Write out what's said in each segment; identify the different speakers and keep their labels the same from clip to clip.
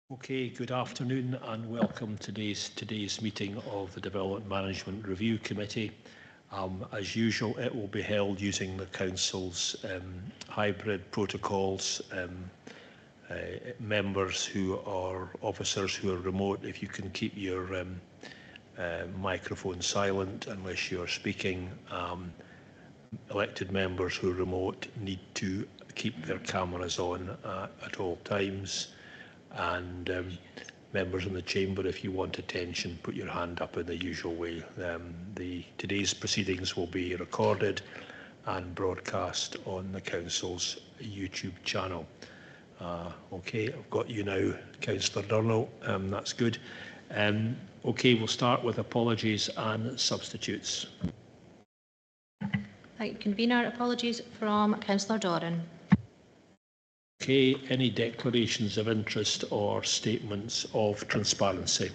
Speaker 1: Okay, good afternoon and welcome to today's meeting of the Development Management Review Committee. As usual, it will be held using the Council's hybrid protocols. Members who are officers who are remote, if you can keep your microphone silent unless you're speaking. Elected members who are remote need to keep their cameras on at all times. And members in the chamber, if you want attention, put your hand up in the usual way. Today's proceedings will be recorded and broadcast on the Council's YouTube channel. Okay, I've got you now, Councillor Durno. That's good. Okay, we'll start with apologies and substitutes.
Speaker 2: Thank you, Convener. Apologies from Councillor Doran.
Speaker 1: Okay, any declarations of interest or statements of transparency?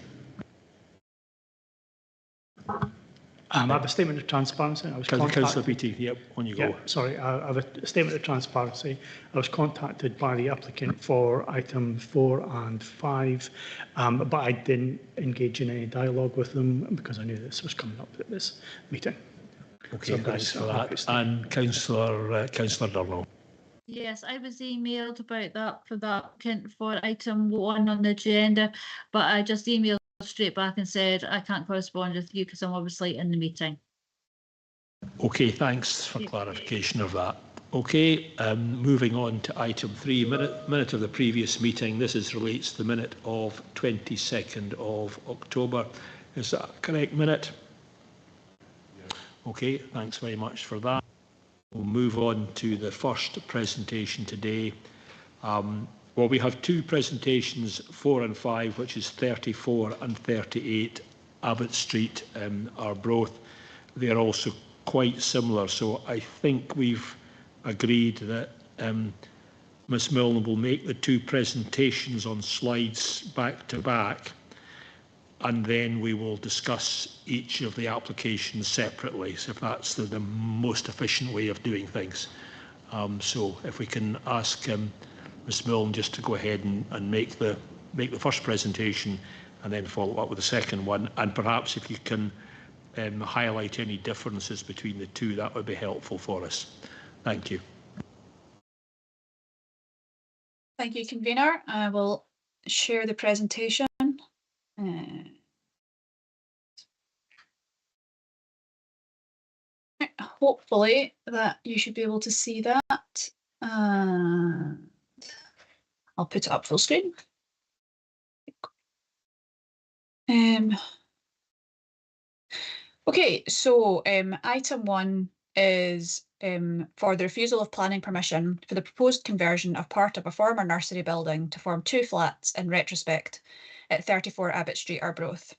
Speaker 3: I have a statement of transparency. I was
Speaker 1: Councillor Beattie, yep, on you go.
Speaker 3: Sorry, I have a statement of transparency. I was contacted by the applicant for item 4 and 5, but I didn't engage in any dialogue with them because I knew this was coming up at this meeting.
Speaker 1: Okay, so thanks for that. And Councillor Durno.
Speaker 4: Yes, I was emailed about that for the applicant for item 1 on the agenda, but I just emailed straight back and said I can't correspond with you because I'm obviously in the meeting.
Speaker 1: Okay, thanks for clarification of that. Okay, moving on to item 3, minute of the previous meeting. This relates to the minute of 22nd of October. Is that a correct minute? Yes. Okay, thanks very much for that. We'll move on to the first presentation today. Well, we have two presentations, 4 and 5, which is 34 and 38 Abbott Street, Arbroath. They are also quite similar, so I think we've agreed that Ms Milne will make the two presentations on slides back to back, and then we will discuss each of the applications separately, so if that's the most efficient way of doing things. So if we can ask Ms Milne just to go ahead and make the first presentation and then follow up with the second one, and perhaps if you can highlight any differences between the two, that would be helpful for us. Thank you.
Speaker 5: Thank you, Convener. I will share the presentation. Hopefully that you should be able to see that. I'll put it up full screen. Okay, so item 1 is for the refusal of planning permission for the proposed conversion of part of a former nursery building to form 2 flats in retrospect at 34 Abbott Street, Arbroath.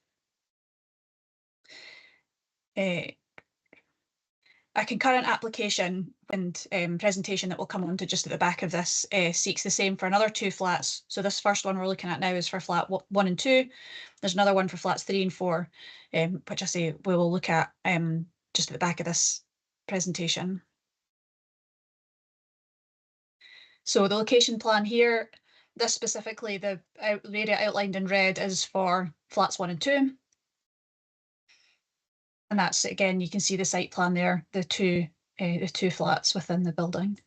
Speaker 5: A concurrent application and presentation that will come on to just at the back of this seeks the same for another 2 flats. So this first one we're looking at now is for flat 1 and 2. There's another one for flats 3 and 4, which I say we will look at just at the back of this presentation. So the location plan here, this specifically, the area outlined in red is for flats 1 and 2. And that's, again, you can see the site plan there, the two flats within the building.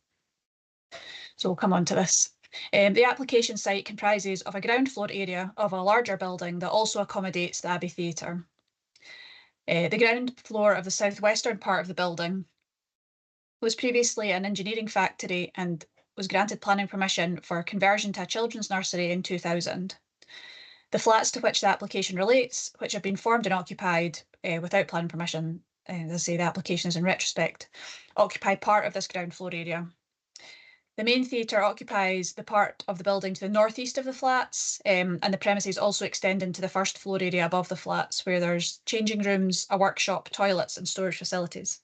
Speaker 5: So we'll come on to this. The application site comprises of a ground floor area of a larger building that also accommodates the Abbey Theatre. The ground floor of the southwestern part of the building was previously an engineering factory and was granted planning permission for conversion to a children's nursery in 2000. The flats to which the application relates, which have been formed and occupied without planning permission, as I say, the application is in retrospect, occupy part of this ground floor area. The main theatre occupies the part of the building to the northeast of the flats, and the premises also extend into the first floor area above the flats, where there's changing rooms, a workshop, toilets and storage facilities.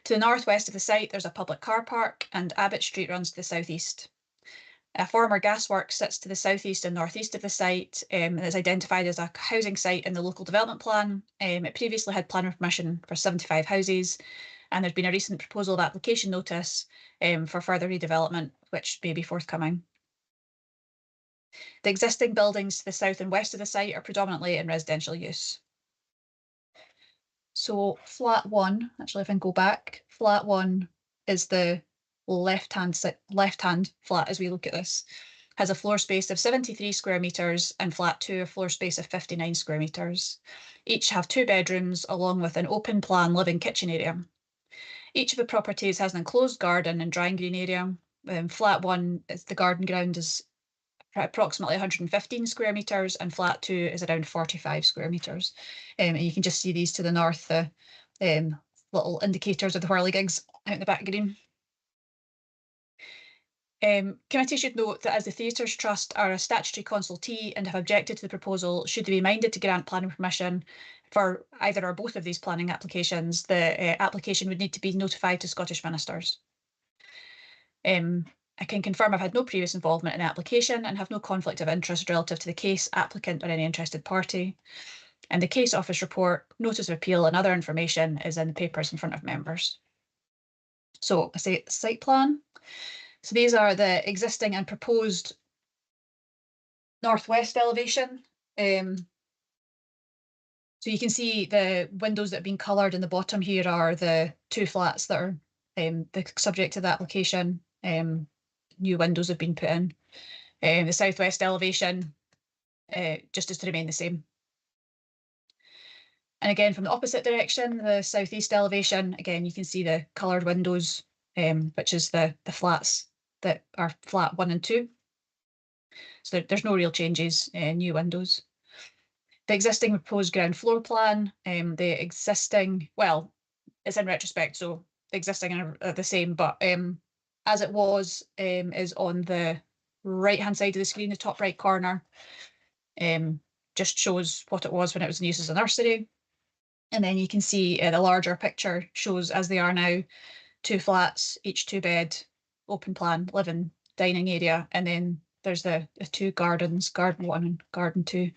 Speaker 5: To the northwest of the site, there's a public car park, and Abbott Street runs to the southeast. A former gasworks sits to the southeast and northeast of the site and is identified as a housing site in the local development plan. It previously had planning permission for 75 houses, and there's been a recent proposal of application notice for further redevelopment, which may be forthcoming. The existing buildings to the south and west of the site are predominantly in residential use. So flat 1, actually if I can go back, flat 1 is the left-hand flat as we look at this, has a floor space of 73 square metres, and flat 2 a floor space of 59 square metres. Each have 2 bedrooms along with an open plan living kitchen area. Each of the properties has an enclosed garden and drying green area. Flat 1 is the garden ground is approximately 115 square metres, and flat 2 is around 45 square metres. And you can just see these to the north, the little indicators of the whirligigs out in the back green. Committee should note that as the Theatres Trust are a statutory consultee and have objected to the proposal, should they be minded to grant planning permission for either or both of these planning applications, the application would need to be notified to Scottish ministers. I can confirm I've had no previous involvement in the application and have no conflict of interest relative to the case, applicant or any interested party. And the case office report, notice of appeal and other information is in the papers in front of members. So I say site plan. So these are the existing and proposed northwest elevation. So you can see the windows that have been coloured in the bottom here are the 2 flats that are the subject of the application. New windows have been put in. The southwest elevation just is to remain the same. And again, from the opposite direction, the southeast elevation, again, you can see the coloured windows, which is the flats that are flat 1 and 2. So there's no real changes, new windows. The existing proposed ground floor plan, the existing, well, it's in retrospect, so the existing are the same, but as it was, is on the right-hand side of the screen, the top right corner. Just shows what it was when it was in use as a nursery. And then you can see the larger picture shows as they are now, 2 flats, each 2 bed, open plan, living, dining area. And then there's the 2 gardens, garden 1 and garden 2.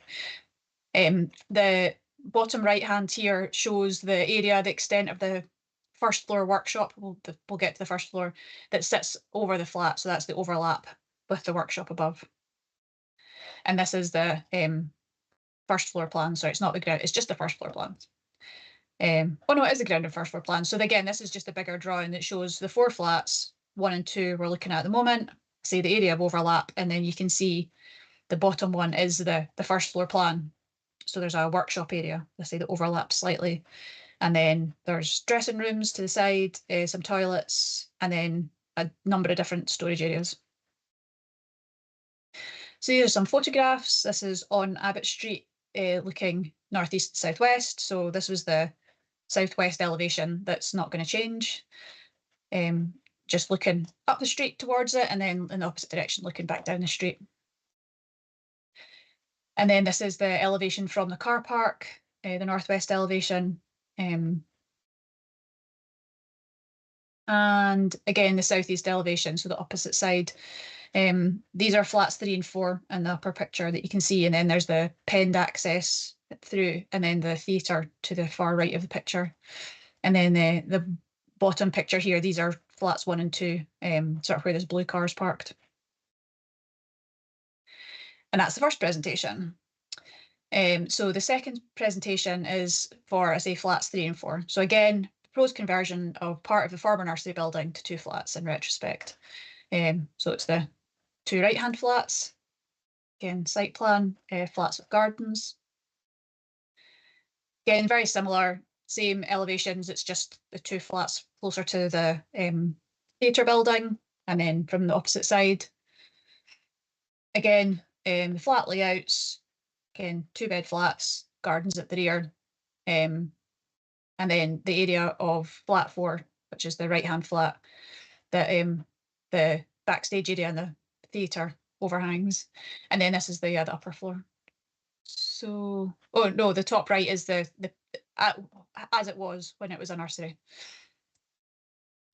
Speaker 5: The bottom right hand here shows the area, the extent of the first floor workshop. We'll get to the first floor that sits over the flat. So that's the overlap with the workshop above. And this is the first floor plan. Sorry, it's not the ground, it's just the first floor plan. Oh no, it is the ground and first floor plan. So again, this is just a bigger drawing that shows the 4 flats, 1 and 2 we're looking at the moment, say the area of overlap, and then you can see the bottom one is the first floor plan. So there's a workshop area, let's say, that overlaps slightly. And then there's dressing rooms to the side, some toilets, and then a number of different storage areas. So here's some photographs. This is on Abbott Street, looking northeast southwest. So this was the southwest elevation that's not going to change. Just looking up the street towards it, and then in the opposite direction, looking back down the street. And then this is the elevation from the car park, the northwest elevation. And again, the southeast elevation, so the opposite side. These are flats 3 and 4 in the upper picture that you can see, and then there's the penned access through, and then the theatre to the far right of the picture. And then the bottom picture here, these are flats 1 and 2, sort of where there's blue cars parked. And that's the first presentation. So the second presentation is for, I say, flats 3 and 4. So again, proposed conversion of part of the former nursery building to 2 flats in retrospect. So it's the 2 right-hand flats, again, site plan, flats with gardens. Again, very similar, same elevations, it's just the 2 flats closer to the theatre building, and then from the opposite side. Again, the flat layouts, again, 2-bed flats, gardens at the rear, and then the area of flat 4, which is the right-hand flat, that the backstage area and the theatre overhangs, and then this is the upper floor. So, oh no, the top right is the as it was when it was a nursery.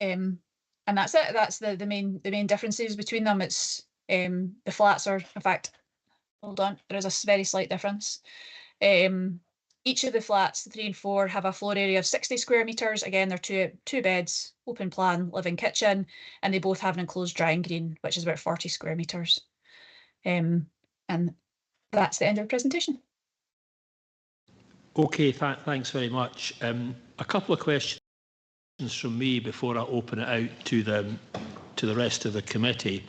Speaker 5: And that's it. That's the main differences between them. It's the flats are, in fact, hold on, there is a very slight difference. Each of the flats, 3 and 4, have a floor area of 60 square metres. Again, they're 2 beds, open plan, living kitchen, and they both have an enclosed drying green, which is about 40 square metres. And that's the end of the presentation.
Speaker 1: Okay, thanks very much. A couple of questions from me before I open it out to the rest of the committee.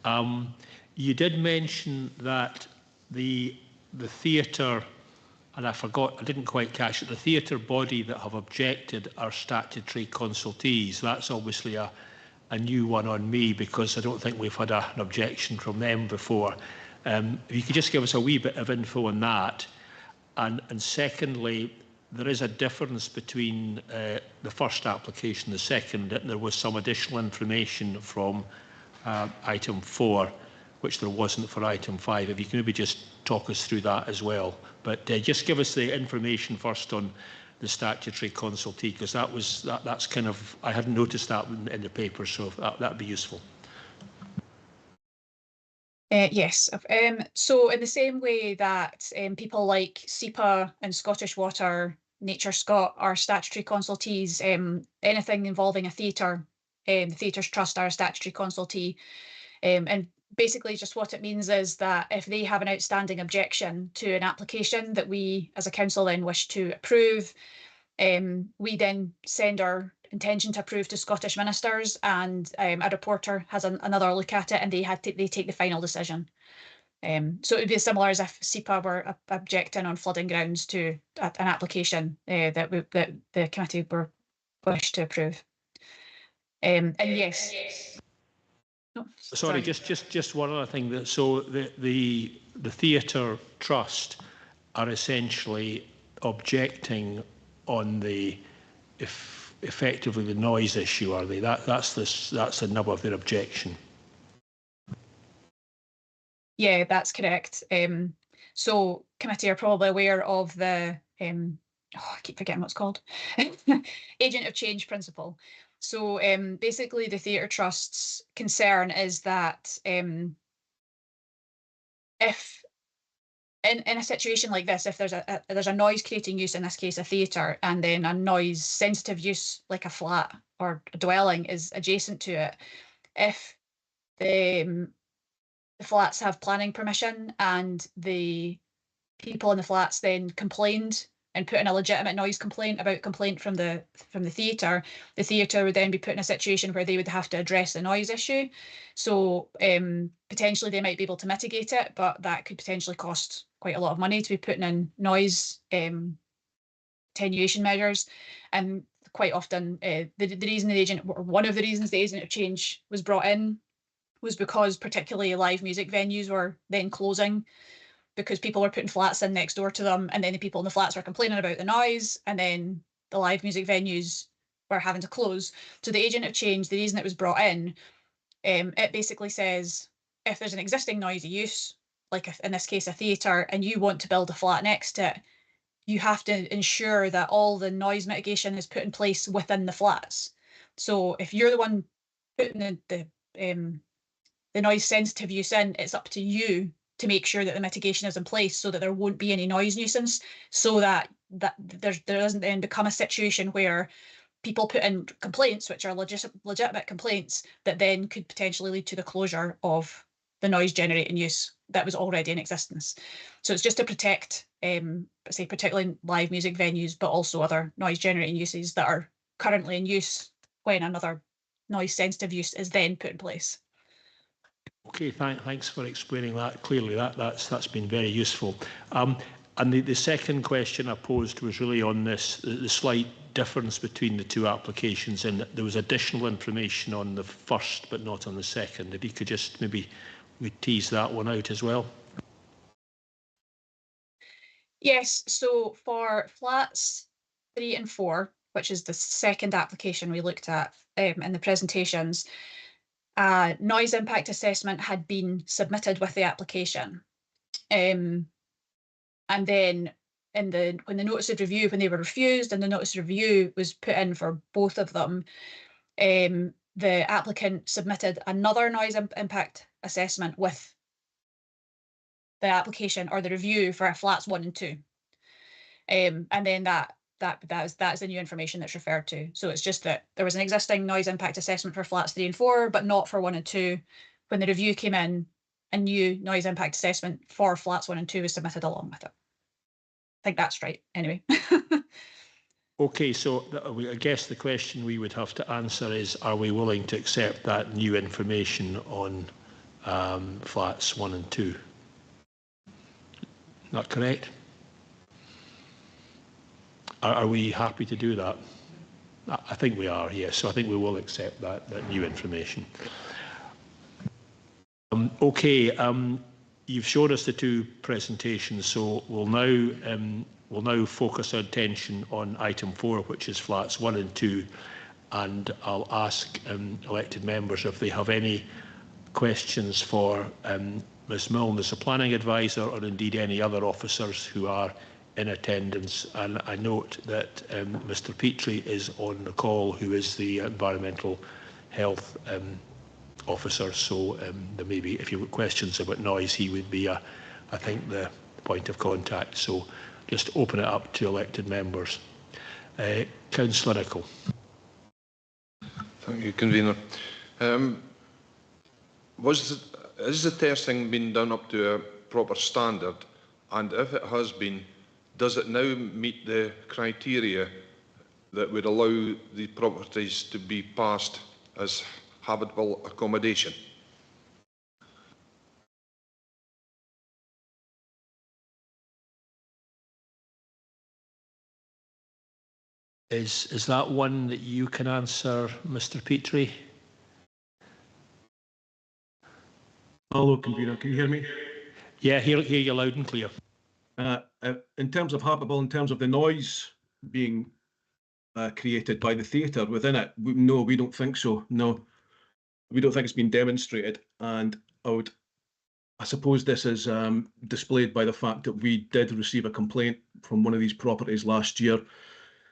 Speaker 1: You did mention that the theatre, and I didn't quite catch it, the theatre body that have objected are statutory consultees. That's obviously a new one on me, because I don't think we've had an objection from them before. If you could just give us a wee bit of info on that. And secondly, there is a difference between the first application and the second, and there was some additional information from item 4, which there wasn't for item 5. If you can maybe just talk us through that as well. But just give us the information first on the statutory consultee, because that's kind of, I hadn't noticed that in the paper, so that'd be useful.
Speaker 5: Yes, so in the same way that people like SEPA and Scottish Water, Nature Scot are statutory consultees, anything involving a theatre, the Theatres Trust are a statutory consultee. And basically just what it means is that if they have an outstanding objection to an application that we as a council then wish to approve, we then send our intention to approve to Scottish ministers, and a reporter has another look at it, and they take the final decision. So it would be similar as if SEPA were objecting on flooding grounds to an application that the committee were wished to approve. And yes. No,
Speaker 1: sorry, just one other thing. So the Theatre Trust are essentially objecting on the effectively the noise issue, are they? That's the nub of their objection.
Speaker 5: Yeah, that's correct. So committee are probably aware of the I keep forgetting what it's called, agent of change principle. So basically the Theatre Trust's concern is that if in a situation like this, if there's a noise creating use, in this case a theatre, and then a noise sensitive use like a flat or a dwelling is adjacent to it, if the flats have planning permission and the people in the flats then complained and put in a legitimate noise complaint from the theatre, the theatre would then be put in a situation where they would have to address the noise issue. So potentially they might be able to mitigate it, but that could potentially cost quite a lot of money to be putting in noise attenuation measures. And quite often the reason the agent, or one of the reasons the agent of change was brought in, was because particularly live music venues were then closing because people were putting flats in next door to them, and then the people in the flats were complaining about the noise, and then the live music venues were having to close. So the agent of change, the reason it was brought in, it basically says if there's an existing noisy use, like in this case a theatre, and you want to build a flat next to it, you have to ensure that all the noise mitigation is put in place within the flats. So if you're the one putting the noise sensitive use in, it's up to you to make sure that the mitigation is in place so that there won't be any noise nuisance, so that there doesn't then become a situation where people put in complaints, which are legitimate complaints, that then could potentially lead to the closure of the noise generating use that was already in existence. So it's just to protect, say, particularly live music venues, but also other noise generating uses that are currently in use when another noise sensitive use is then put in place.
Speaker 1: Okay, thanks for explaining that clearly. That's been very useful. And the second question I posed was really on the slight difference between the two applications, and there was additional information on the first but not on the second. If you could just maybe tease that one out as well.
Speaker 5: Yes, so for flats 3 and 4, which is the second application we looked at in the presentations, noise impact assessment had been submitted with the application. And then when the notice of review, when they were refused and the notice of review was put in for both of them, the applicant submitted another noise impact assessment with the application or the review for flats 1 and 2. And then that's the new information that's referred to. So it's just that there was an existing noise impact assessment for flats 3 and 4, but not for 1 and 2. When the review came in, a new noise impact assessment for flats 1 and 2 was submitted along with it. I think that's right, anyway.
Speaker 1: Okay, so I guess the question we would have to answer is, are we willing to accept that new information on flats 1 and 2? Not correct? Are we happy to do that? I think we are, yes. So I think we will accept that new information. Okay, you've shown us the two presentations, so we'll now focus our attention on item 4, which is flats 1 and 2, and I'll ask elected members if they have any questions for Ms Milne as a planning advisor, or indeed any other officers who are in attendance. And I note that Mr Petrie is on the call, who is the environmental health officer, so there may be, if you have questions about noise, he would be, I think, the point of contact. So just open it up to elected members. Councillor Nicholl.
Speaker 6: Thank you, Convener. Is the testing been done up to a proper standard? And if it has been, does it now meet the criteria that would allow the properties to be passed as habitable accommodation?
Speaker 1: Is that one that you can answer, Mr Petrie?
Speaker 7: Hello, Convener. Can you hear me?
Speaker 1: Yeah, hear you loud and clear.
Speaker 7: In terms of habitable, in terms of the noise being created by the theatre within it, no, we don't think so. No, we don't think it's been demonstrated. And I suppose this is displayed by the fact that we did receive a complaint from one of these properties last year,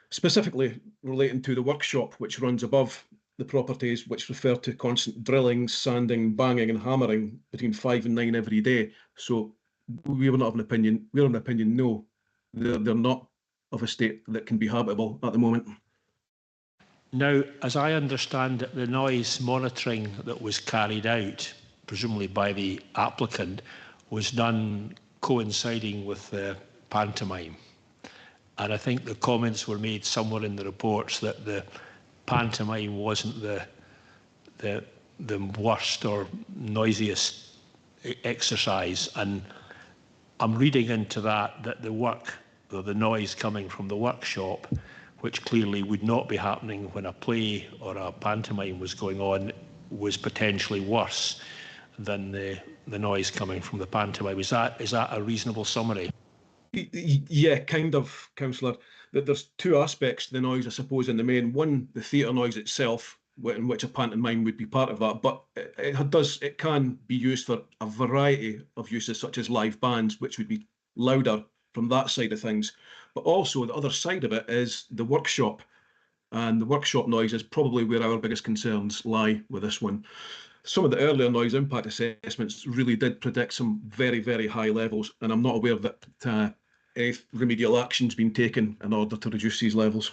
Speaker 7: specifically relating to the workshop which runs above the properties, which refer to constant drilling, sanding, banging and hammering between 5 and 9 every day. So we were not of an opinion. We're of an opinion, no, they're not of a state that can be habitable at the moment.
Speaker 1: Now, as I understand it, the noise monitoring that was carried out, presumably by the applicant, was done coinciding with the pantomime. And I think the comments were made somewhere in the reports that the pantomime wasn't the worst or noisiest exercise. And I'm reading into that the work, or the noise coming from the workshop, which clearly would not be happening when a play or a pantomime was going on, was potentially worse than the noise coming from the pantomime. Is that a reasonable summary?
Speaker 7: Yeah, kind of, Councillor. There's two aspects to the noise, I suppose, in the main. One, the theatre noise itself, in which a pantomime would be part of that, but it can be used for a variety of uses, such as live bands, which would be louder from that side of things. But also the other side of it is the workshop, and the workshop noise is probably where our biggest concerns lie with this one. Some of the earlier noise impact assessments really did predict some very, very high levels, and I'm not aware that any remedial action's been taken in order to reduce these levels.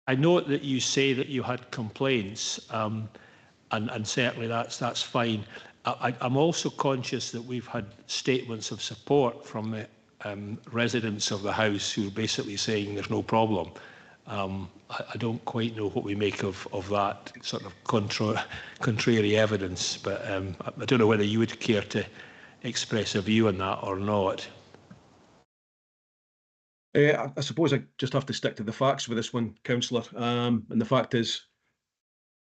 Speaker 1: I note that you say that you had complaints, and certainly that's fine. I'm also conscious that we've had statements of support from the residents of the house who are basically saying there's no problem. I don't quite know what we make of that sort of contrary evidence, but I don't know whether you would care to express a view on that or not.
Speaker 7: I suppose I just have to stick to the facts with this one, Councillor. And the fact is,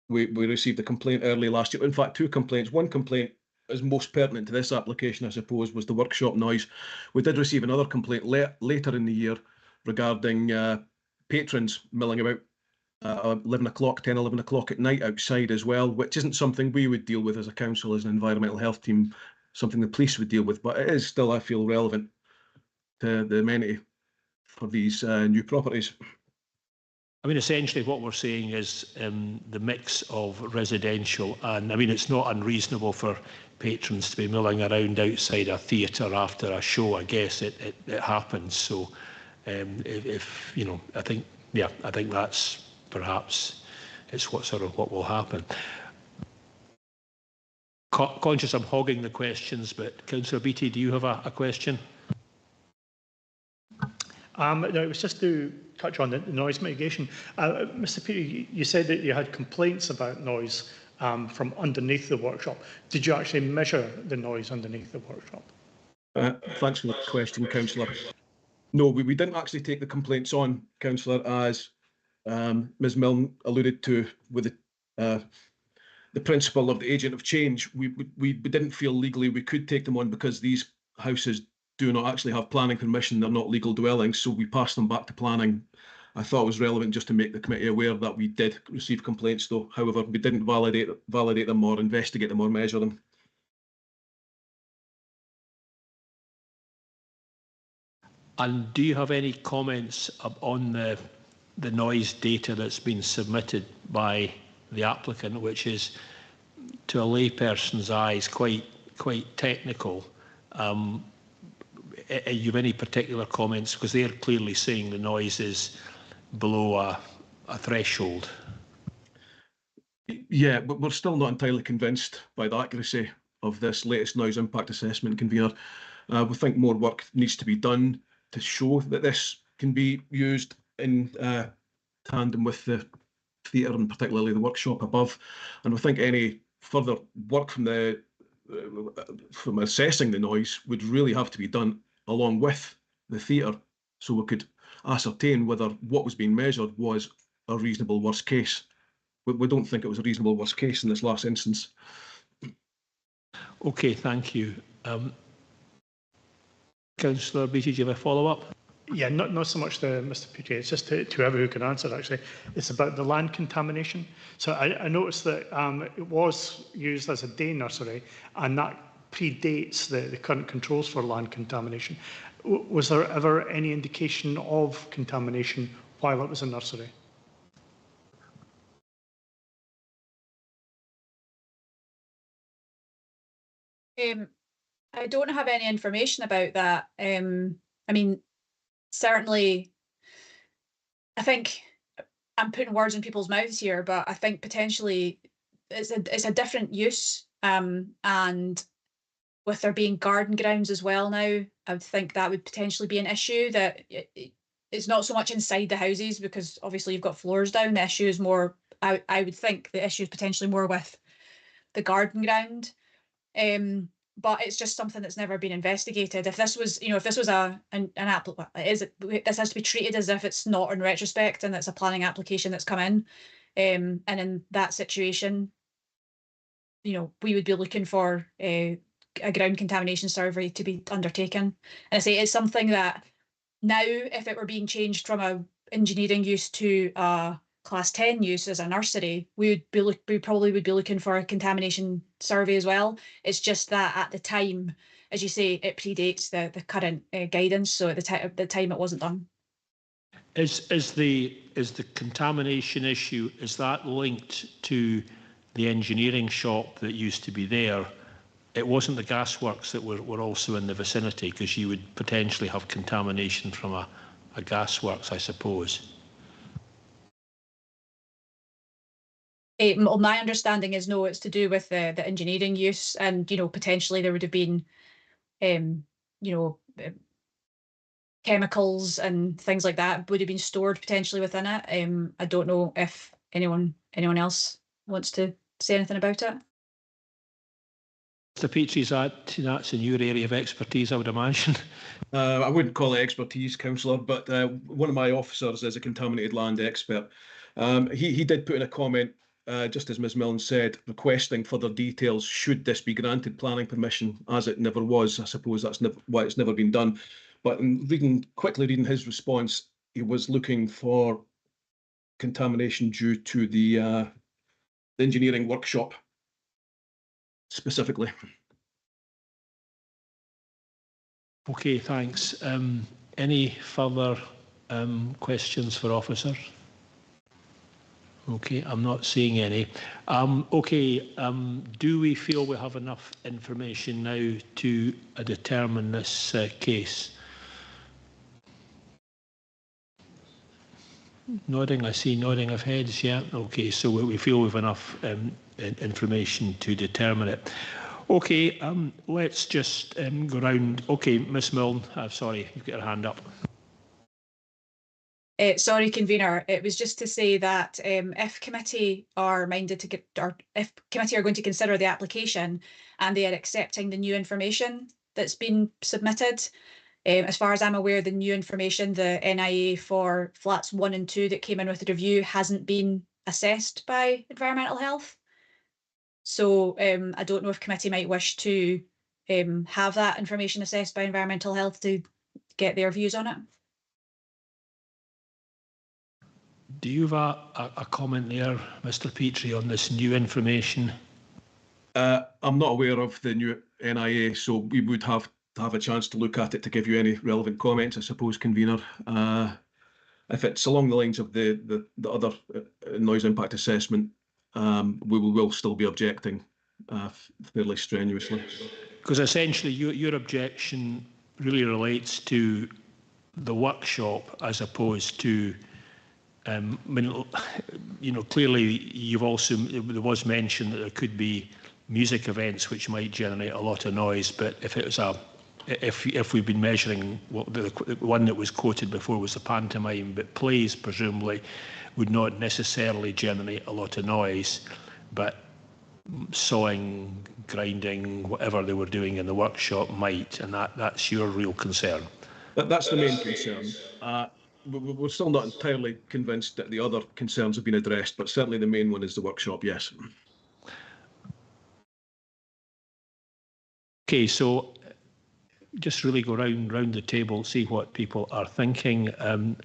Speaker 7: we received a complaint early last year. In fact, two complaints. One complaint is most pertinent to this application, I suppose, was the workshop noise. We did receive another complaint later in the year regarding patrons milling about 11 o'clock, 10, 11 o'clock at night outside as well, which isn't something we would deal with as a council, as an environmental health team, something the police would deal with, but it is still, I feel, relevant to the amenity for these new properties.
Speaker 1: I mean, essentially what we're saying is the mix of residential, and I mean, it's not unreasonable for patrons to be milling around outside a theatre after a show. I guess it happens. So if you know, I think that's perhaps it's what will happen. Conscious I'm hogging the questions, but Councillor Beattie, do you have a question?
Speaker 3: No, it was just to touch on the noise mitigation. Mr. Petrie, you said that you had complaints about noise from underneath the workshop. Did you actually measure the noise underneath the workshop?
Speaker 7: Thanks for the question, Councillor. No, we didn't actually take the complaints on, Councillor, as Ms Milne alluded to with the principle of the agent of change. We didn't feel legally we could take them on because these houses do not actually have planning permission. They're not legal dwellings, so we passed them back to planning. I thought it was relevant just to make the committee aware that we did receive complaints, though. However, we didn't validate them or investigate them or measure them.
Speaker 1: And do you have any comments on the noise data that's been submitted by the applicant, which is, to a layperson's eyes, quite technical? You have any particular comments? Because they're clearly saying the noise is below a threshold.
Speaker 7: Yeah, but we're still not entirely convinced by the accuracy of this latest noise impact assessment, convener. We think more work needs to be done to show that this can be used in tandem with the theatre and particularly the workshop above. And we think any further work from assessing the noise would really have to be done along with the theatre, so we could ascertain whether what was being measured was a reasonable worst case. We don't think it was a reasonable worst case in this last instance.
Speaker 1: Okay, thank you. Councillor Beattie, do you have a follow-up?
Speaker 3: Yeah, not so much to Mr. Petrie, it's just to whoever who can answer, actually. It's about the land contamination. So I noticed that it was used as a day nursery, and that predates the current controls for land contamination. Was there ever any indication of contamination while it was a nursery?
Speaker 5: I don't have any information about that. I mean, certainly, I think I'm putting words in people's mouths here, but I think potentially it's a different use. And with there being garden grounds as well now, I would think that would potentially be an issue, that it's not so much inside the houses because obviously you've got floors down. The issue is more, I would think the issue is potentially more with the garden ground. But it's just something that's never been investigated. If this was, if this was an applicant, this has to be treated as if it's not in retrospect and it's a planning application that's come in. And in that situation, we would be looking for a ground contamination survey to be undertaken. And I say it's something that now, if it were being changed from a engineering use to a Class 10 use as a nursery, we probably would be looking for a contamination survey as well. It's just that at the time, as you say, it predates the current guidance, so at the time it wasn't done.
Speaker 1: Is the contamination issue, is that linked to the engineering shop that used to be there? It wasn't the gasworks that were also in the vicinity, because you would potentially have contamination from a gasworks, I suppose.
Speaker 5: Well, my understanding is no, it's to do with the engineering use, and potentially there would have been chemicals and things like that would have been stored potentially within it. I don't know if anyone else wants to say anything about it.
Speaker 1: Mr. Petrie, that's in your area of expertise, I would imagine.
Speaker 7: I wouldn't call it expertise, councillor, but one of my officers is a contaminated land expert. He did put in a comment, just as Ms Milne said, requesting further details should this be granted planning permission, as it never was. I suppose that's why it's never been done. But in quickly reading his response, he was looking for contamination due to the engineering workshop specifically.
Speaker 1: Okay, thanks. Any further questions for officers? Okay, I'm not seeing any. Do we feel we have enough information now to determine this case? Nodding, I see nodding of heads, yeah. Okay, so we feel we've enough information to determine it. Okay, let's just go round. Okay, Miss Milne, sorry, you've got your hand up.
Speaker 5: Sorry, convener. It was just to say that if committee are minded to get, or if committee are going to consider the application and they are accepting the new information that's been submitted, as far as I'm aware, the new information, the NIA for flats 1 and 2 that came in with the review hasn't been assessed by environmental health. So I don't know if committee might wish to have that information assessed by environmental health to get their views on it.
Speaker 1: Do you have a comment there, Mr. Petrie, on this new information?
Speaker 7: I'm not aware of the new NIA, so we would have to have a chance to look at it to give you any relevant comments, I suppose, convener. If it's along the lines of the other noise impact assessment, we will still be objecting fairly strenuously.
Speaker 1: Because essentially your objection really relates to the workshop as opposed to, clearly you've also, there was mention that there could be music events which might generate a lot of noise, but if it was if we've been measuring what the one that was quoted before was the pantomime, but plays presumably would not necessarily generate a lot of noise, but sawing, grinding, whatever they were doing in the workshop might, and that's your real concern.
Speaker 7: That's the main concern. We're still not entirely convinced that the other concerns have been addressed, but certainly the main one is the workshop, yes.
Speaker 1: Okay, so just really go round the table, see what people are thinking.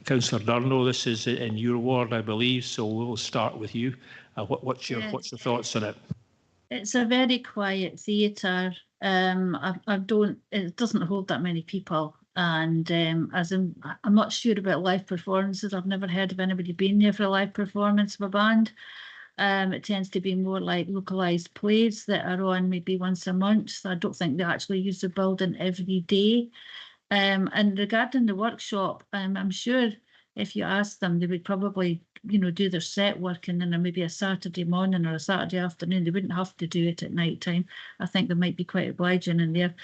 Speaker 1: Councillor Durno, this is in your ward, I believe, so we'll start with you. What's your thoughts on it?
Speaker 4: It's a very quiet theatre. It doesn't hold that many people. And I'm not sure about live performances. I've never heard of anybody being there for a live performance of a band. It tends to be more like localised plays that are on maybe once a month. So I don't think they actually use the building every day. And regarding the workshop, I'm sure if you ask them, they would probably, do their set work and then maybe a Saturday morning or a Saturday afternoon. They wouldn't have to do it at night time. I think they might be quite obliging in there.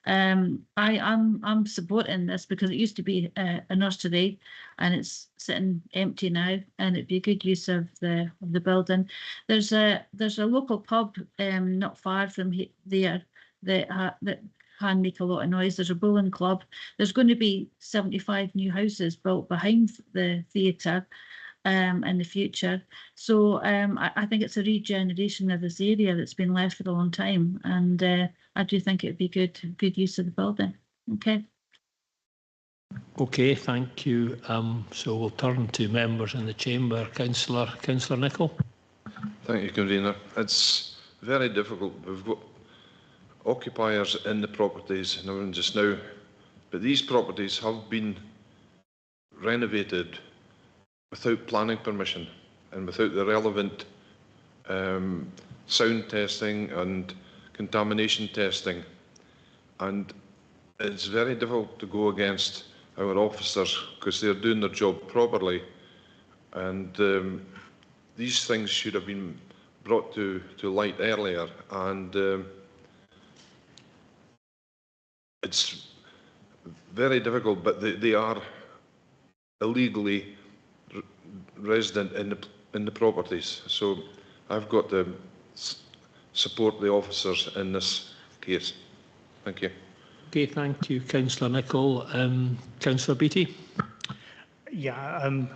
Speaker 4: I'm supporting this because it used to be a nursery and it's sitting empty now, and it'd be a good use of the building. There's a local pub not far from there that can make a lot of noise. There's a bowling club. There's going to be 75 new houses built behind the theatre in the future. So I think it's a regeneration of this area that's been left for a long time, and I do think it'd be good use of the building. Okay.
Speaker 1: Okay, thank you. So we'll turn to members in the chamber. Councillor Nicholl.
Speaker 6: Thank you, convener. It's very difficult. We've got occupiers in the properties just now, but these properties have been renovated without planning permission and without the relevant sound testing and contamination testing, and it's very difficult to go against our officers because they're doing their job properly, and these things should have been brought to light earlier, and it's very difficult, but they are illegally resident in the properties, so I've got to support the officers in this case. Thank you.
Speaker 1: Okay, thank you, Councillor Nicholl. Councillor Beattie.
Speaker 3: Yeah, I'm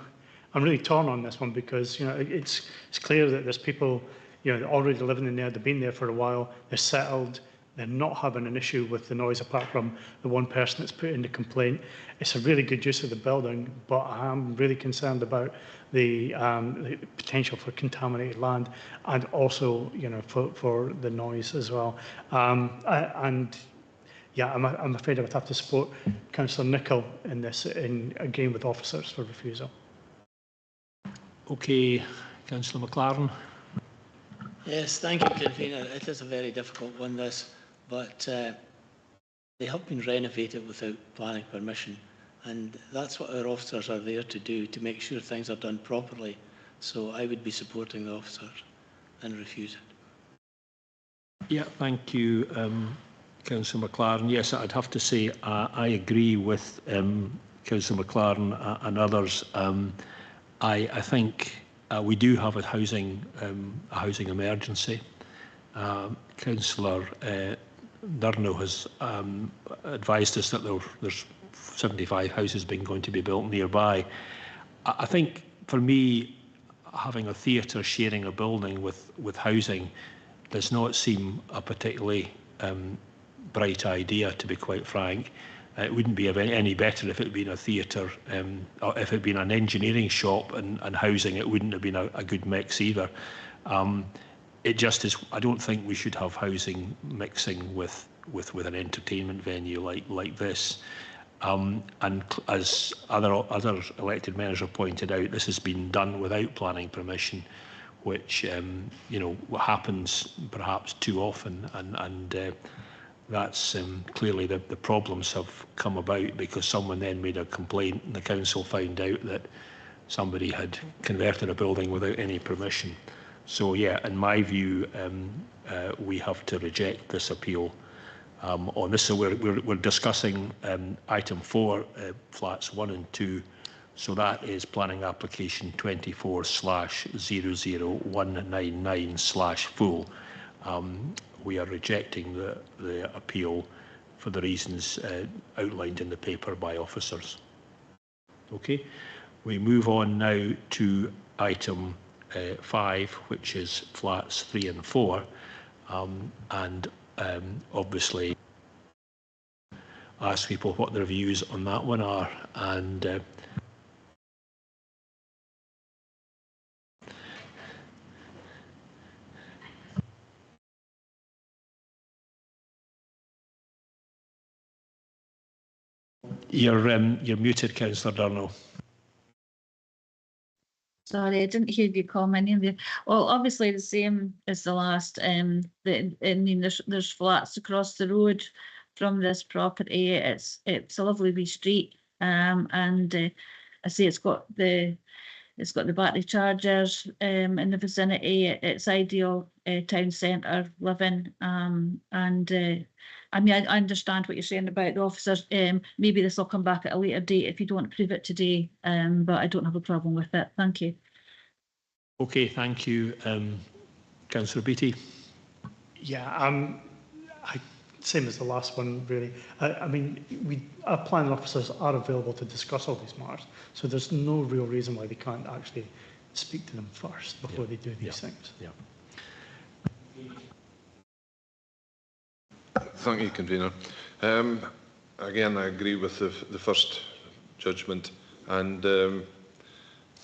Speaker 3: really torn on this one because it's clear that there's people already living in there. They've been there for a while. They're settled. They're not having an issue with the noise apart from the one person that's put in the complaint. It's a really good use of the building, but I'm really concerned about the potential for contaminated land and also, for the noise as well. Yeah, I'm afraid I would have to support Councillor Nicholl in this, again with officers for refusal.
Speaker 1: Okay, Councillor McLaren.
Speaker 8: Yes, thank you, convener. It is a very difficult one, this, but they have been renovated without planning permission, and that's what our officers are there to do, to make sure things are done properly. So I would be supporting the officers and refuse it.
Speaker 1: Yeah, thank you, Councillor McLaren. Yes, I'd have to say I agree with Councillor McLaren and others. I think we do have a housing emergency. Councillor Durno has advised us that there's 75 houses going to be built nearby. I think for me, having a theatre sharing a building with housing does not seem a particularly bright idea, to be quite frank. It wouldn't be any better if it had been a theatre, or if it had been an engineering shop and housing. It wouldn't have been a good mix either. It just is. I don't think we should have housing mixing with an entertainment venue like this. And as other elected members have pointed out, this has been done without planning permission, which you know, happens perhaps too often, and that's clearly the problems have come about because someone then made a complaint and the council found out that somebody had converted a building without any permission. So yeah, in my view, we have to reject this appeal on this. So we're discussing item 4, flats 1 and 2. So that is planning application 24/00199/full. We are rejecting the appeal for the reasons outlined in the paper by officers. Okay, we move on now to item 5, which is flats 3 and 4, and obviously ask people what their views on that one are, and you're muted, Councillor Durno.
Speaker 4: Sorry, I didn't hear you commenting there. Well, obviously the same as the last. I mean, there's flats across the road from this property. It's a lovely wee street, and I say it's got the battery chargers in the vicinity. It's ideal town centre living, and I mean, I understand what you're saying about the officers. Maybe this will come back at a later date if you don't approve it today, but I don't have a problem with it. Thank you.
Speaker 1: Okay, thank you. Councillor Beattie.
Speaker 3: Yeah, same as the last one, really. I mean, our planning officers are available to discuss all these matters, so there's no real reason why they can't actually speak to them first before they do these things.
Speaker 1: Yeah.
Speaker 6: Thank you, Convener. Again, I agree with the first judgment, and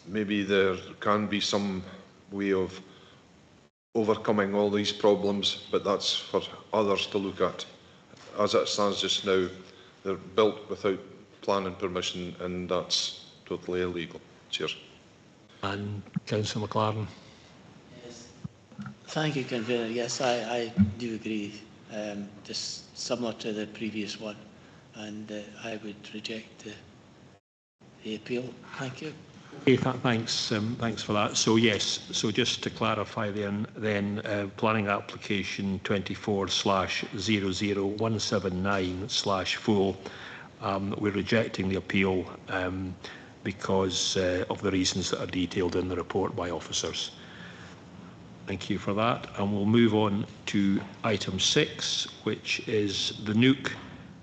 Speaker 6: maybe there can be some way of overcoming all these problems, but that's for others to look at. As it stands just now, they're built without planning permission, and that's totally illegal. Cheers.
Speaker 1: And Councillor McLaren.
Speaker 8: Yes. Thank you, Convener. Yes, I do agree, just similar to the previous one, and I would reject the appeal. Thank you.
Speaker 1: Okay, thanks for that. So yes, so just to clarify then planning application 24/00179/full, we're rejecting the appeal because of the reasons that are detailed in the report by officers. Thank you for that, and we'll move on to item 6, which is the Nook,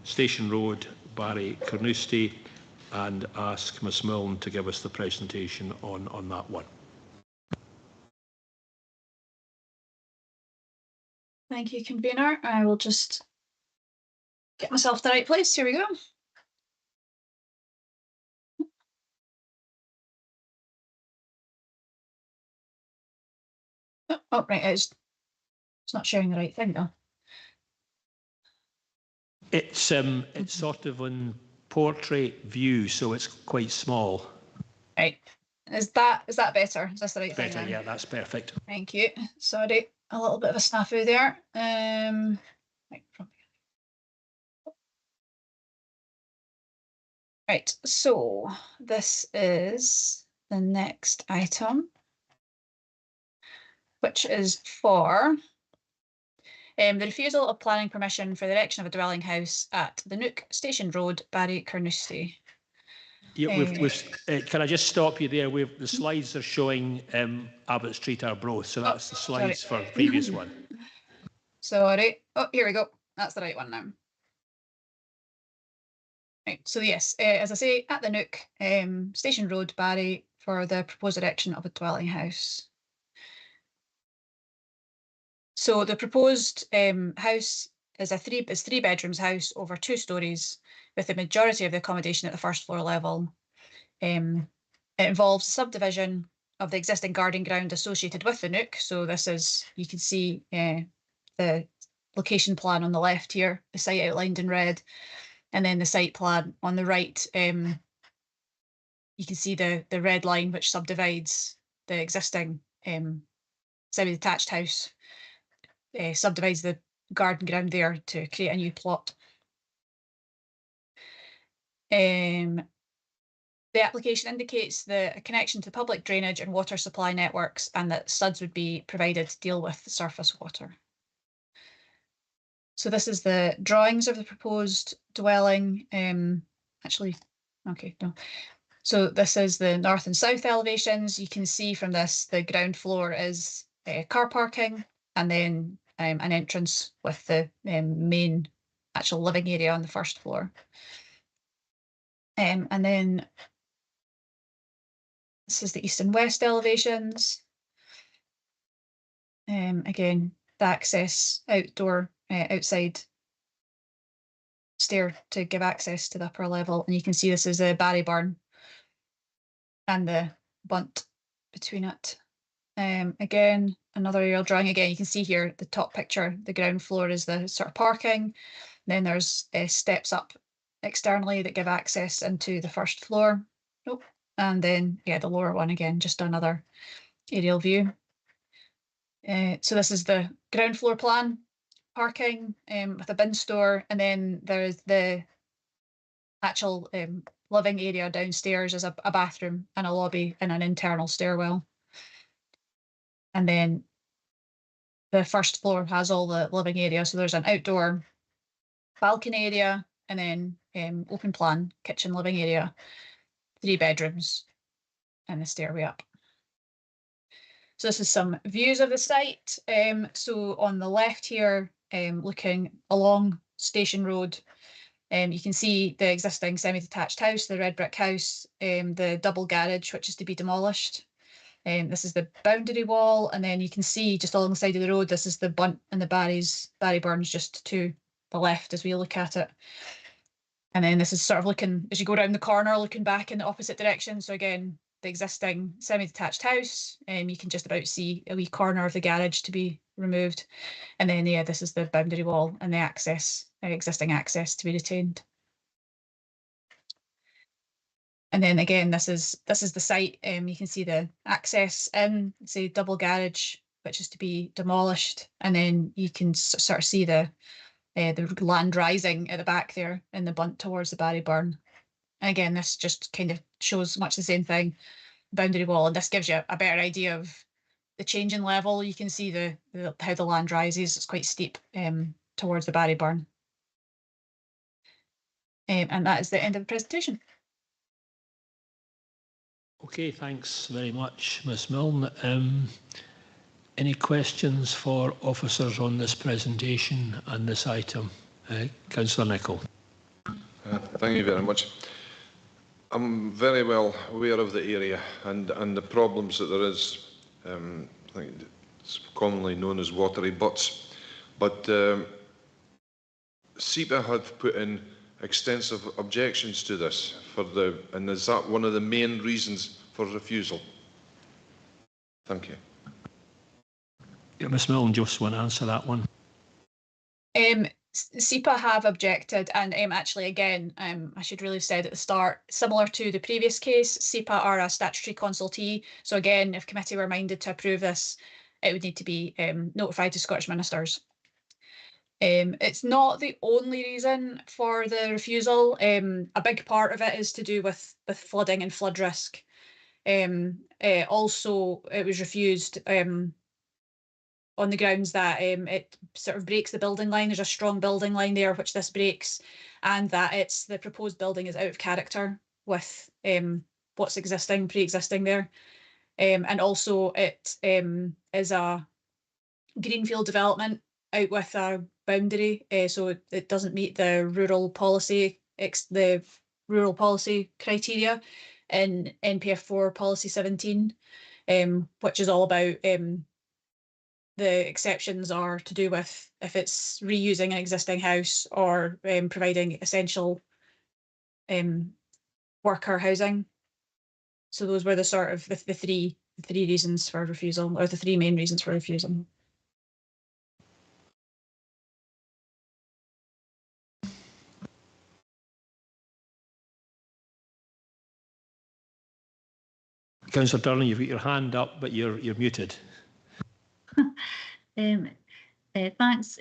Speaker 1: Station Road, Barry Carnoustie, and ask Ms Milne to give us the presentation on that one.
Speaker 5: Thank you, Convener. I will just get myself to the right place. Here we go. Oh, right, it's not showing the right thing though.
Speaker 1: It's sort of in portrait view, so it's quite small.
Speaker 5: Right. Is that better? Is this the right thing?
Speaker 1: Better, yeah, that's perfect.
Speaker 5: Thank you. Sorry, a little bit of a snafu there. Right, so this is the next item, which is for The refusal of planning permission for the erection of a dwelling house at the Nook Station Road, Barry, Carnoustie.
Speaker 1: Yeah, can I just stop you there? The slides are showing Abbott Street Arbroath, so that's the slides for the previous one.
Speaker 5: Sorry. Oh, here we go. That's the right one now. Right, so yes, as I say, at the Nook, Station Road, Barry, for the proposed erection of a dwelling house. So the proposed house is three bedrooms house over 2 stories, with the majority of the accommodation at the first floor level. It involves subdivision of the existing garden ground associated with the Nook. So this is, you can see the location plan on the left here, the site outlined in red, and then the site plan on the right. You can see the red line which subdivides the existing semi-detached house, subdivides the garden ground there to create a new plot. The application indicates a connection to public drainage and water supply networks, and that studs would be provided to deal with the surface water. So this is the drawings of the proposed dwelling. So this is the north and south elevations. You can see from this, the ground floor is car parking, and then an entrance with the main actual living area on the first floor. And then this is the east and west elevations. Again, the access outdoor, outside stair to give access to the upper level. And you can see this is a Barry barn and the bunt between it. Again, another aerial drawing. Again, you can see here the top picture, the ground floor is the sort of parking. Then there's steps up externally that give access into the first floor. Nope. And then, yeah, the lower one again, just another aerial view. So this is the ground floor plan, parking with a bin store, and then there's the actual living area downstairs as a bathroom and a lobby and an internal stairwell. And then the first floor has all the living area. So there's an outdoor balcony area and then open plan kitchen living area, 3 bedrooms and the stairway up. So this is some views of the site. So on the left here, looking along Station Road, you can see the existing semi-detached house, the red brick house, the double garage, which is to be demolished. This is the boundary wall, and then you can see just along the side of the road, this is the bunt and the Barry Burns just to the left as we look at it. And then this is sort of looking, as you go around the corner, looking back in the opposite direction. So again, the existing semi-detached house, you can just about see a wee corner of the garage to be removed. And then, yeah, this is the boundary wall and the access, existing access to be retained. And then again, this is the site. You can see the access in, say, double garage, which is to be demolished. And then you can sort of see the land rising at the back there in the bunt towards the Barry Burn. And again, this just kind of shows much the same thing, boundary wall, and this gives you a better idea of the change in level. You can see how the land rises. It's quite steep towards the Barry Burn. And that is the end of the presentation.
Speaker 1: Okay, thanks very much, Ms Milne. Any questions for officers on this presentation and this item? Councillor Nicholl.
Speaker 6: Thank you very much. I'm very well aware of the area and the problems that there is. I think it's commonly known as watery butts. But SEPA have put in extensive objections to this, and is that one of the main reasons for refusal? Thank you.
Speaker 1: Yeah, Ms Milne, just want to answer that one.
Speaker 5: SEPA have objected, and actually, again, I should really have said at the start, similar to the previous case, SEPA are a statutory consultee. So again, if committee were minded to approve this, it would need to be notified to Scottish ministers. It's not the only reason for the refusal. A big part of it is to do with flooding and flood risk. Also, it was refused on the grounds that it sort of breaks the building line. There's a strong building line there, which this breaks, and that the proposed building is out of character with what's pre-existing there. And also it is a greenfield development out with a boundary, so it doesn't meet the rural policy criteria in NPF 4 policy 17, which is all about the exceptions are to do with if it's reusing an existing house or providing essential worker housing. So those were the sort of the three reasons for refusal, or the three main reasons for refusal.
Speaker 1: Councillor Turner, you've got your hand up, but you're muted.
Speaker 4: Thanks,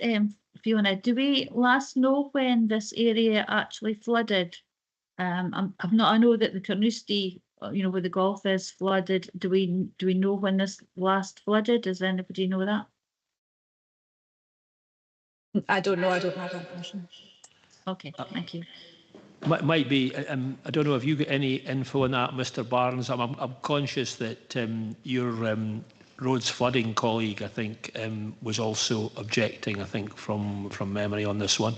Speaker 4: Fiona. Do we last know when this area actually flooded? I know that the Carnoustie, where the golf is, flooded. Do we know when this last flooded? Does anybody know that?
Speaker 5: I don't know. I don't have that information.
Speaker 4: Okay, thank you.
Speaker 1: Might be. I don't know. Have you got any info on that, Mr. Barnes? I'm conscious that your roads flooding colleague, I think, was also objecting. I think from memory on this one.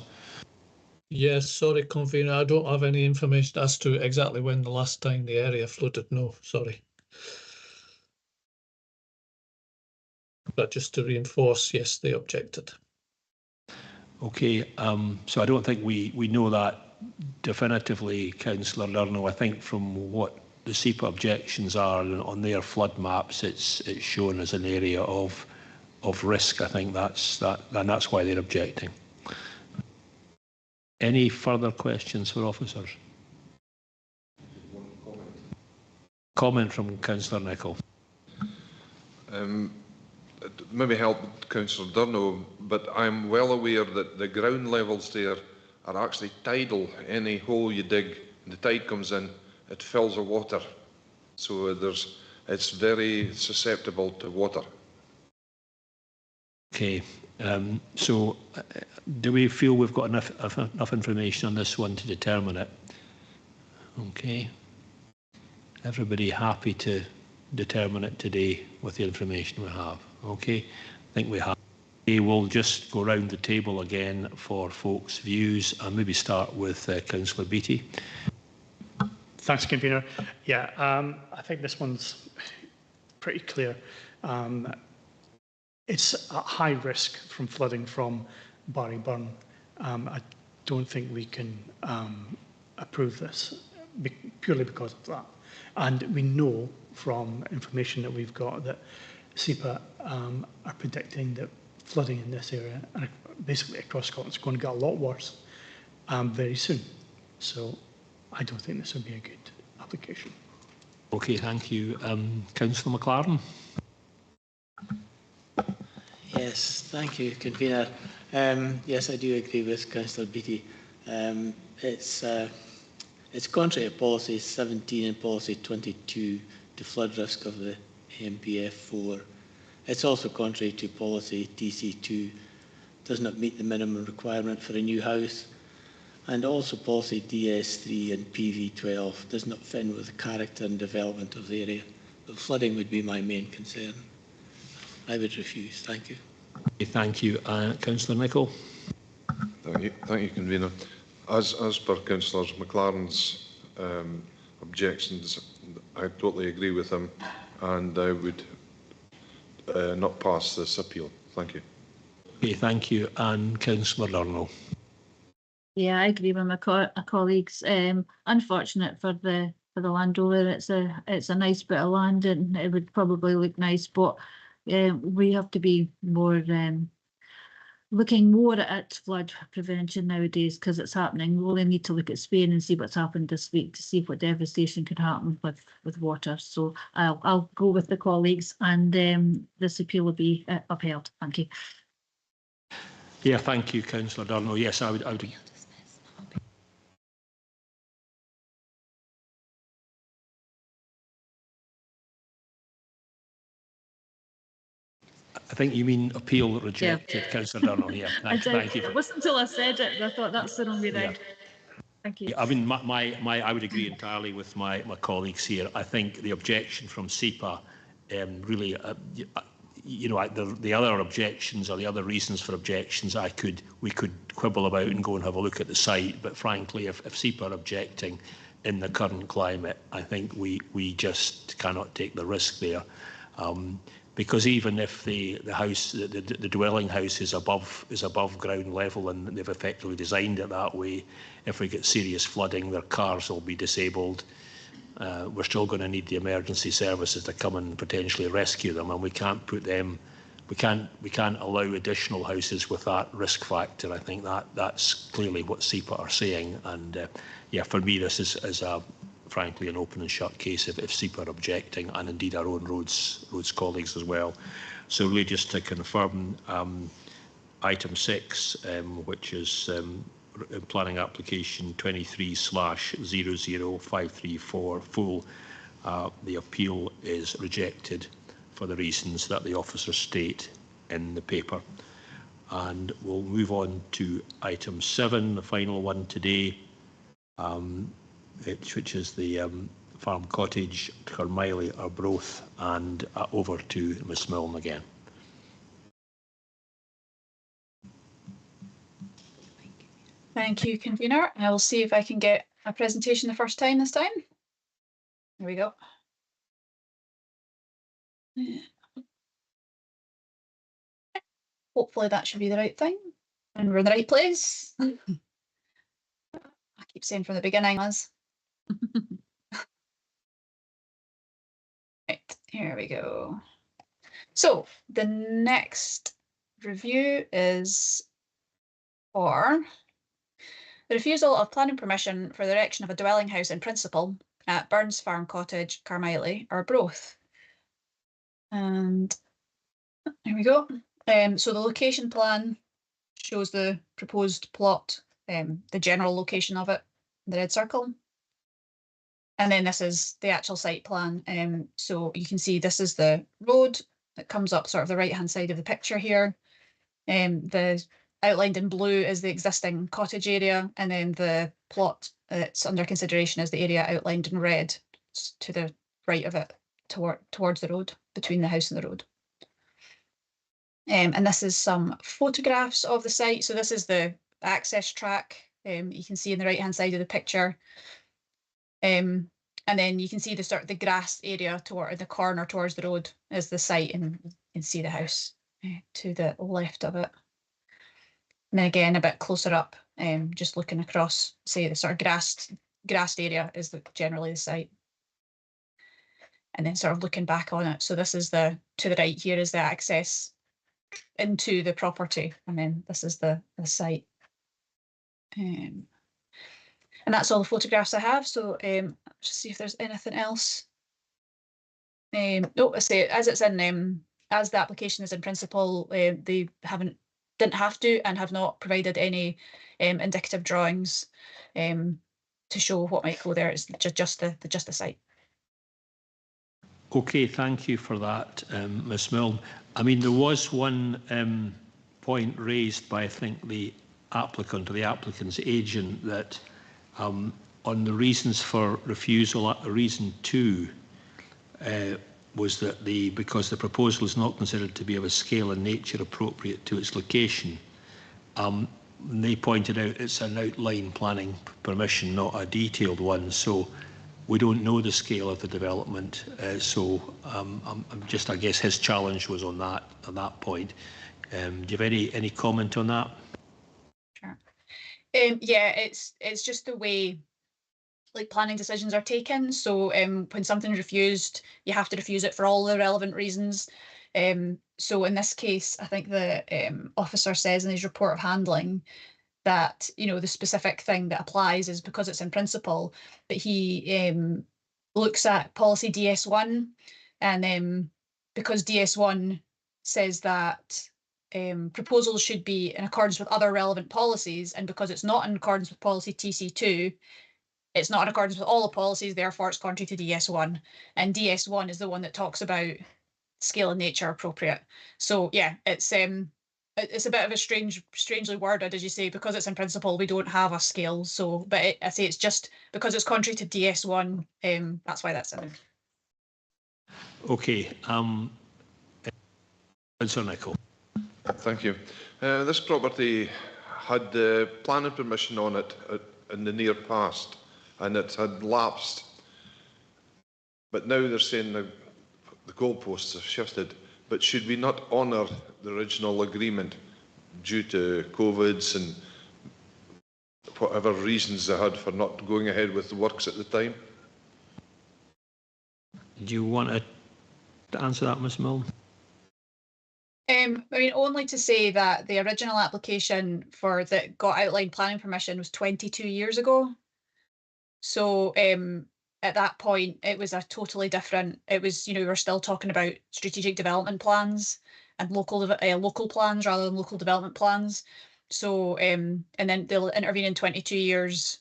Speaker 9: Yes, sorry, convener. I don't have any information as to exactly when the last time the area flooded. No, sorry. But just to reinforce, yes, they objected.
Speaker 1: Okay, so I don't think we know that definitively, Councillor Lurno. I think from what the SEPA objections are on their flood maps, it's shown as an area of risk. I think that's why they're objecting. Any further questions for officers? Comment from Councillor Nicholl.
Speaker 6: Maybe help Councillor Durno, but I'm well aware that the ground levels there are actually tidal. Any hole you dig, the tide comes in, it fills with water. So it's very susceptible to water.
Speaker 1: Okay, so do we feel we've got enough information on this one to determine it? Okay. Everybody happy to determine it today with the information we have? Okay, I think we have. We'll just go round the table again for folks' views and maybe start with Councillor Beattie.
Speaker 3: Thanks, convener. Yeah, I think this one's pretty clear. It's at high risk from flooding from Barry Burn. I don't think we can approve this purely because of that. And we know from information that we've got that SEPA are predicting that flooding in this area and basically across Scotland is going to get a lot worse very soon. So I don't think this would be a good application.
Speaker 1: Okay, thank you. Councillor McLaren.
Speaker 8: Yes, thank you, convener. Yes, I do agree with Councillor Beattie. It's contrary to policy 17 and policy 22 to flood risk of the NPF 4. It's also contrary to policy DC2, does not meet the minimum requirement for a new house, and also policy DS3 and PV12 does not fit in with the character and development of the area. But flooding would be my main concern. I would refuse. Thank you.
Speaker 1: Okay, thank you. Councillor Nicholl.
Speaker 6: Thank you, convener. As per Councillor McLaren's objections, I totally agree with him, and I would not pass this appeal. Thank you.
Speaker 1: Okay, thank you. And Councillor Lurno.
Speaker 4: Yeah, I agree with my colleagues. Unfortunate for the landowner. It's a nice bit of land and it would probably look nice, but we have to be more looking more at flood prevention nowadays because it's happening. We only need to look at Spain and see what's happened this week to see what devastation could happen with water. So I'll go with the colleagues, and this appeal will be upheld. Thank you.
Speaker 1: Yeah, thank you, Councillor Durno. Yes, I would. I think you mean appeal rejected, Councillor Durnall. Yeah, thank you.
Speaker 4: It wasn't until I said it that I thought that's the wrong way round. Thank you.
Speaker 1: I mean, I would agree entirely with my colleagues here. I think the objection from SEPA really, you know, the other objections or the other reasons for objections, we could quibble about and go and have a look at the site. But frankly, if SEPA are objecting in the current climate, I think we just cannot take the risk there. Because even if the house, the dwelling house is above ground level and they've effectively designed it that way, if we get serious flooding, their cars will be disabled. We're still going to need the emergency services to come and potentially rescue them, and we can't put them. We can't allow additional houses with that risk factor. I think that's clearly what SEPA are saying, and yeah, for me this is frankly an open and shut case if SEPA are objecting, and indeed our own roads colleagues as well. So really just to confirm, item 6, which is planning application 23/00534 full, the appeal is rejected for the reasons that the officers state in the paper. And we'll move on to item 7, the final one today, which is the Farm Cottage, Carmiley, Arbroath, and over to Ms Milne again.
Speaker 5: Thank you, convener. I will see if I can get a presentation the first time this time. There we go. Hopefully that should be the right thing and we're in the right place. I keep saying from the beginning, Liz. Right, here we go. So the next review is for the refusal of planning permission for the erection of a dwelling house in principle at Burns Farm Cottage, Carmiley, Arbroath. And here we go. So the location plan shows the proposed plot, the general location of it, the red circle. And then this is the actual site plan. So you can see this is the road that comes up sort of the right-hand side of the picture here. The outlined in blue is the existing cottage area, and then the plot that's under consideration is the area outlined in red to the right of it, towards the road, between the house and the road. And this is some photographs of the site. So this is the access track. You can see in the right-hand side of the picture. And then you can see the grass area toward the corner towards the road is the site, and you can see the house to the left of it. And then again, a bit closer up, just looking across, say the sort of grassed area is generally the site. And then sort of looking back on it. So this is to the right here is the access into the property, and then this is the site. And that's all the photographs I have. So just see if there's anything else. No, I say as it's in as the application is in principle, they didn't have to and have not provided any indicative drawings to show what might go there. It's just the site.
Speaker 1: Okay, thank you for that, Ms Milne. I mean, there was one point raised by, I think, the applicant or the applicant's agent that on the reasons for refusal, reason 2 was that because the proposal is not considered to be of a scale and nature appropriate to its location. They pointed out it's an outline planning permission, not a detailed one, so we don't know the scale of the development. So I guess his challenge was on that point. Do you have any comment on that?
Speaker 5: Sure. Yeah, it's just the way like planning decisions are taken. So when something's refused, you have to refuse it for all the relevant reasons. So in this case, I think the officer says in his report of handling that, you know, the specific thing that applies is because it's in principle, but he looks at policy DS1, and because DS1 says that proposals should be in accordance with other relevant policies, and because it's not in accordance with policy TC2, it's not in accordance with all the policies, therefore it's contrary to DS1. And DS1 is the one that talks about scale and nature appropriate. So yeah, it's a bit of a strangely worded, as you say, because it's in principle, we don't have a scale. So, but I say it's just because it's contrary to DS1, that's why that's in it.
Speaker 1: Okay. Councillor Nicholl.
Speaker 6: Thank you. This property had planning permission on it in the near past, and it had lapsed. But now they're saying the goalposts have shifted. But should we not honour the original agreement due to COVIDs and whatever reasons they had for not going ahead with the works at the time?
Speaker 1: Do you want to answer that, Ms Milne?
Speaker 5: I mean, only to say that the original application for that got outline planning permission was 22 years ago. So at that point, it was a totally different, it was, you know, we were still talking about strategic development plans and local plans rather than local development plans. So, and then they'll intervene in 22 years,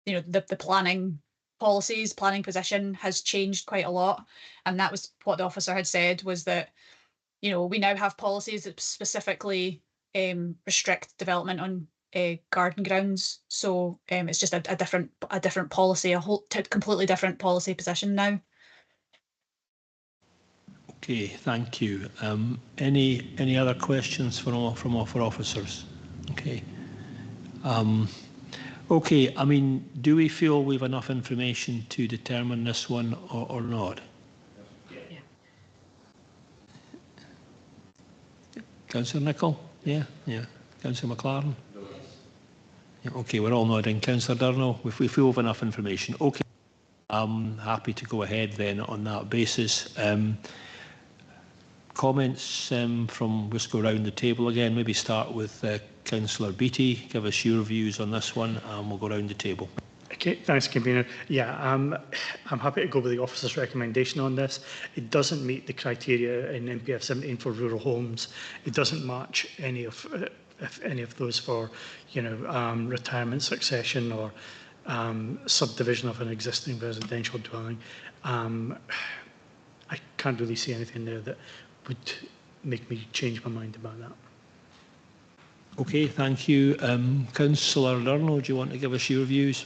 Speaker 5: you know, the planning policies, planning position has changed quite a lot. And that was what the officer had said, was that, you know, we now have policies that specifically restrict development on garden grounds. So it's just a different policy, a whole completely different policy position now.
Speaker 1: Okay, thank you. Any other questions from officers? Okay. Okay, I mean, do we feel we've enough information to determine this one or not?
Speaker 5: Yeah.
Speaker 1: Councillor Nicholl? Yeah. Councillor McLaren? No. Yeah, okay, we're all nodding. Councillor Durno, if we feel we've enough information. Okay, I'm happy to go ahead then on that basis. Comments from, let's go around the table again, maybe start with Councillor Beattie. Give us your views on this one and we'll go around the table.
Speaker 3: Okay, thanks, Convener. Yeah, I'm happy to go with the officer's recommendation on this. It doesn't meet the criteria in NPF 17 for rural homes. It doesn't match any of, if any of those for, you know, retirement succession or subdivision of an existing residential dwelling. I can't really see anything there that would make me change my mind about that.
Speaker 1: Okay, thank you. Councillor Durno, do you want to give us your views?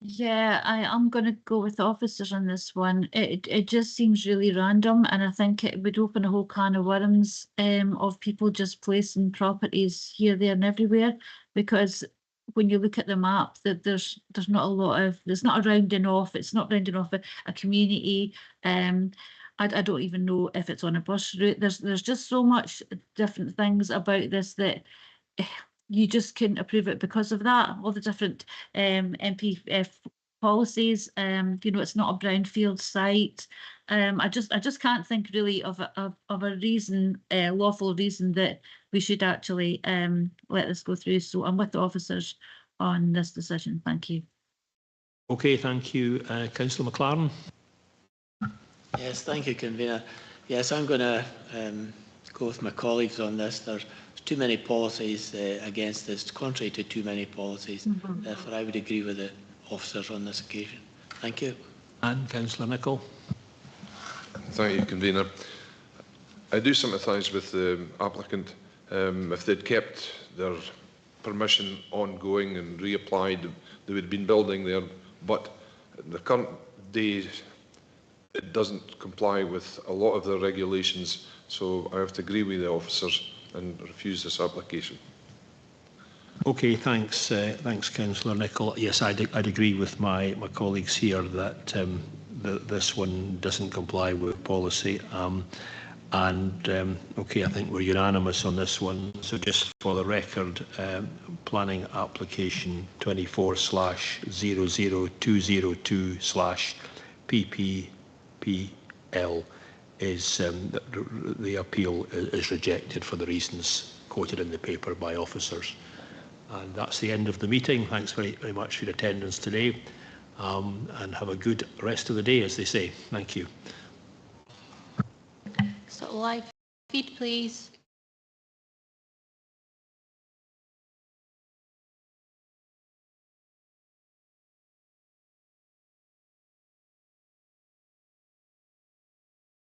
Speaker 4: Yeah, I'm going to go with the officers on this one. It just seems really random, and I think it would open a whole can of worms of people just placing properties here, there, and everywhere. Because when you look at the map, that there's not a lot of, there's not a rounding off. It's not rounding off a community. I don't even know if it's on a bus route. There's just so much different things about this that you just couldn't approve it because of that. All the different NPF policies. You know, it's not a brownfield site. I just can't think really of a reason, lawful reason that we should actually let this go through. So I'm with the officers on this decision. Thank you.
Speaker 1: Okay, thank you. Councillor McLaren.
Speaker 8: Yes, thank you, Convener. Yes, I'm going to go with my colleagues on this. There's too many policies against this, contrary to too many policies. Therefore, I would agree with the officers on this occasion. Thank you.
Speaker 1: And Councillor Nicholl.
Speaker 6: Thank you, Convener. I do sympathise with the applicant. If they'd kept their permission ongoing and reapplied, they would have been building there. But the current day, it doesn't comply with a lot of the regulations, so I have to agree with the officers and refuse this application.
Speaker 1: Okay, thanks, thanks, Councillor Nicholl. Yes, I'd agree with my colleagues here that this one doesn't comply with policy. Okay, I think we're unanimous on this one. So just for the record, planning application 24/00202/PPPL is the appeal is rejected for the reasons quoted in the paper by officers. And that's the end of the meeting. Thanks very much for your attendance today, and have a good rest of the day, as they say. Thank you.
Speaker 2: So live feed, please.